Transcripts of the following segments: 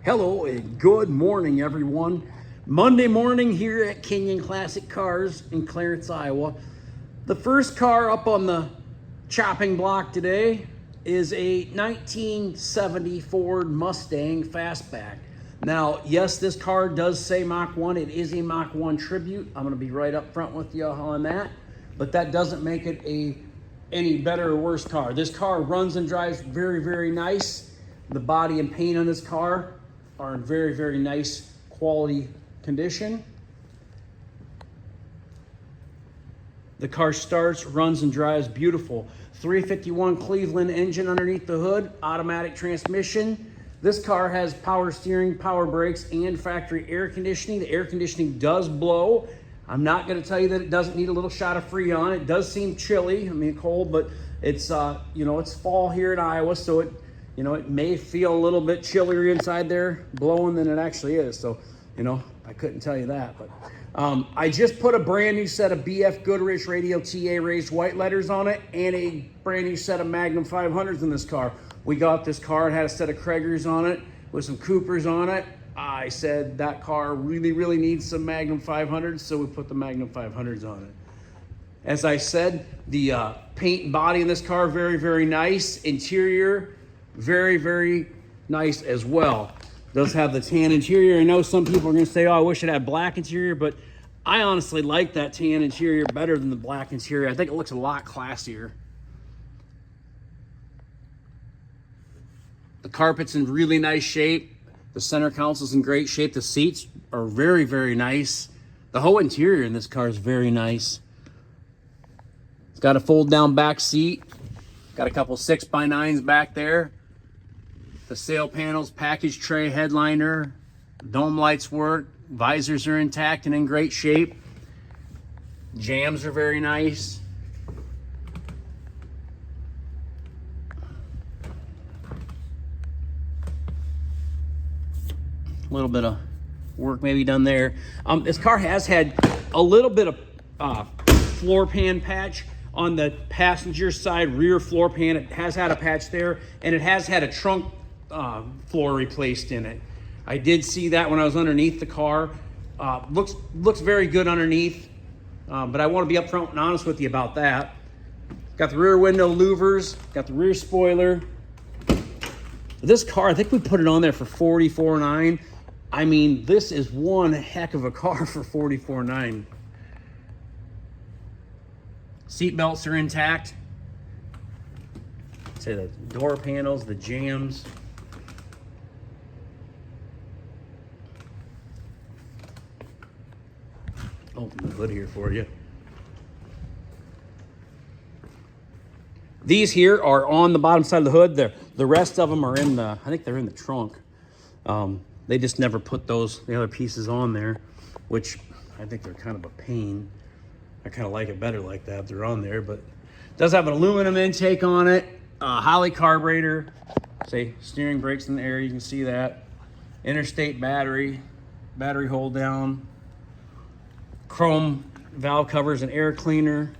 Hello and good morning, everyone. Monday morning here at Kinion Classic Cars in Clarence, Iowa. The first car up on the chopping block today is a 1970 Ford Mustang fastback. Now, yes, this car does say Mach 1. It is a Mach 1 tribute. I'm going to be right up front with you on that. But that doesn't make it any better or worse car. This car runs and drives very, very nice. The body and paint on this car are in very, very nice quality condition. The car starts, runs, and drives beautiful. 351 Cleveland engine underneath the hood, automatic transmission. This car has power steering, power brakes, and factory air conditioning. The air conditioning does blow. I'm not going to tell you that it doesn't need a little shot of Freon. It does seem chilly, cold, but it's it's fall here in Iowa, so it may feel a little bit chillier inside there blowing than it actually is. So, I couldn't tell you that. But I just put a brand new set of BF Goodrich Radial TA raised white letters on it and a brand new set of Magnum 500s in this car. We got this car, it had a set of Kragers on it with some Coopers on it. I said that car really, really needs some Magnum 500s, so we put the Magnum 500s on it. As I said, the paint and body in this car, very, very nice. Interior, very, very nice as well. Does have the tan interior. I know some people are going to say, oh, I wish it had black interior, but I honestly like that tan interior better than the black interior. I think it looks a lot classier. The carpet's in really nice shape. The center console's in great shape. The seats are very, very nice. The whole interior in this car is very nice. It's got a fold down back seat. Got a couple 6x9s back there. The sail panels, package tray, headliner, dome lights work, visors are intact and in great shape. Jams are very nice. A little bit of work maybe done there. This car has had a little bit of floor pan patch on the passenger side rear floor pan. It has had a patch there, and it has had a trunk floor replaced in it. I did see that when I was underneath the car. Looks very good underneath, but I want to be upfront and honest with you about that. Got the rear window louvers, got the rear spoiler. This car, I think we put it on there for $44,900. This is one heck of a car for $44,900. Seat belts are intact. Say the door panels, the jams. Open the hood here for you. These here are on the bottom side of the hood. The rest of them are in the, I think they're in the trunk. They just never put the other pieces on there, which I think they're kind of a pain. I kind of like it better like that if they're on there, but it does have an aluminum intake on it. Holley carburetor. Say steering brakes in the air, you can see that. Interstate battery hold down. Chrome valve covers and air cleaner.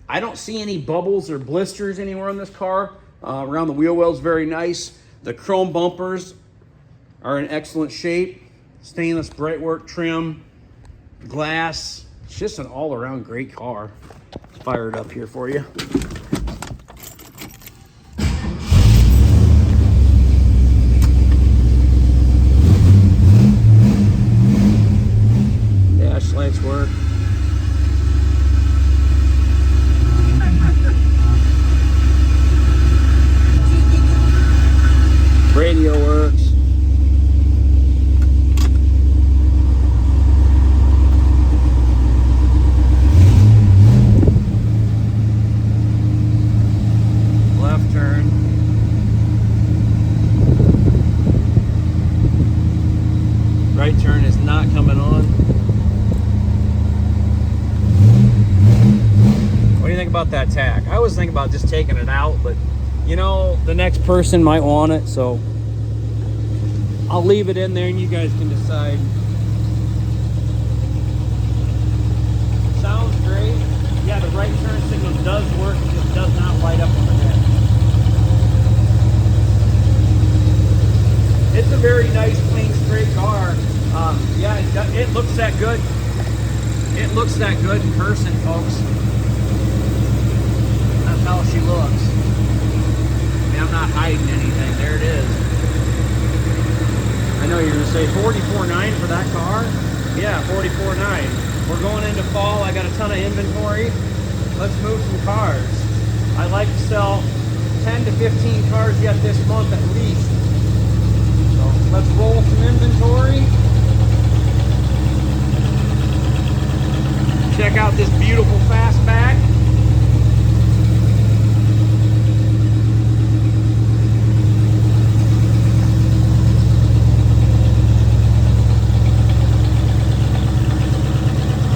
I don't see any bubbles or blisters anywhere on this car. Around the wheel well's very nice. The chrome bumpers are in excellent shape. Stainless brightwork trim, glass. It's just an all-around great car. Let's fire it up here for you. Dash lights work. Radio works. Left turn. Right turn is not coming on. What do you think about that tack? I always think about just taking it out, but the next person might want it, so I'll leave it in there and you guys can decide. Sounds great. Yeah, the right turn signal does work. It just does not light up on the head. It's a very nice, clean, straight car. Yeah, it looks that good. It looks that good in person, folks. That's how she looks. I mean, I'm not hiding anything. There it is. I know you're gonna say $44,900 for that car. Yeah, $44,900. We're going into fall. I got a ton of inventory. Let's move some cars. I like to sell 10 to 15 cars yet this month at least. So let's roll some inventory. Check out this beautiful fastback.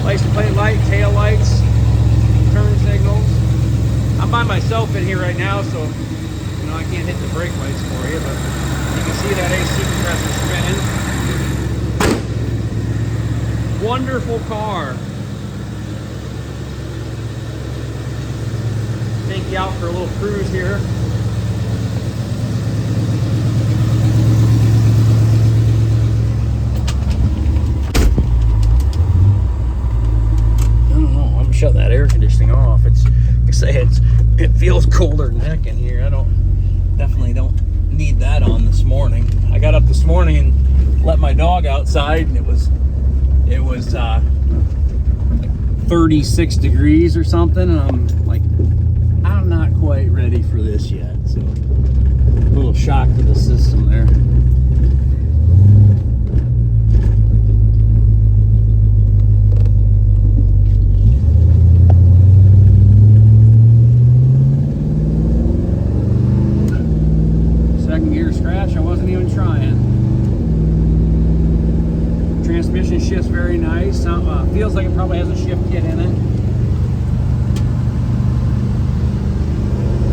License plate light, tail lights, turn signals. I'm by myself in here right now, so you know I can't hit the brake lights for you, but you can see that AC compressor spinning. Wonderful car. Take you out for a little cruise here. Shut that air conditioning off. It's like I say, it feels colder than heck in here. I definitely don't need that on this morning. I got up this morning and let my dog outside, and it was 36 degrees or something, and I'm like, I'm not quite ready for this yet. So a little shock to the system there. I wasn't even trying. Transmission shifts very nice. Feels like it probably has a shift kit in it.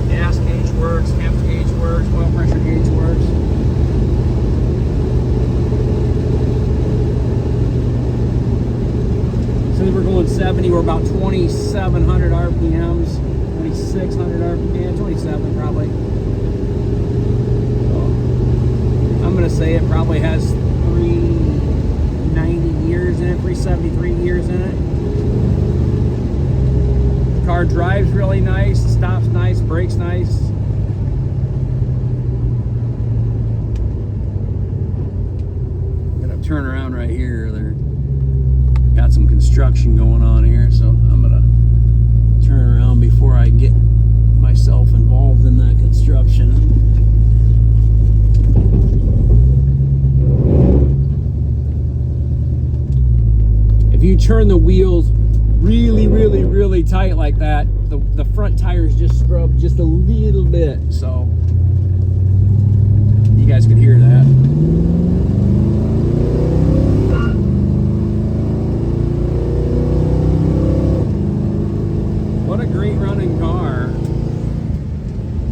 Gas gauge works, temp gauge works, oil pressure gauge works. Since we're going 70, we're about 2,700 RPMs, 2,600 RPM, 27 probably. I'm going to say it probably has 390 years in it, 373 years in it. The car drives really nice, stops nice, brakes nice. I'm going to turn around right here. They're got some construction going on here, so I'm going to turn around before I get myself involved in that construction. If you turn the wheels really tight like that, the front tires just scrub just a little bit, so you guys can hear that. What a great running car.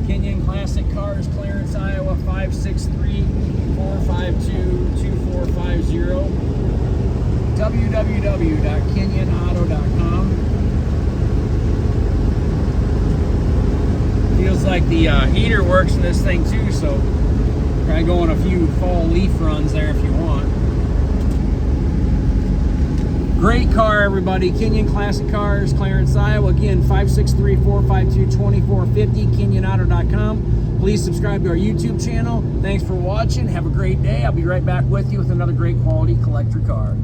Kinion Classic Cars, Clarence, Iowa, 563-452-2450. www.kinionauto.com. Feels like the heater works in this thing too, so try going a few fall leaf runs there if you want. Great car, everybody. Kinion Classic Cars, Clarence, Iowa. Again, 563-452-2450, kinionauto.com. Please subscribe to our YouTube channel. Thanks for watching. Have a great day. I'll be right back with you with another great quality collector car.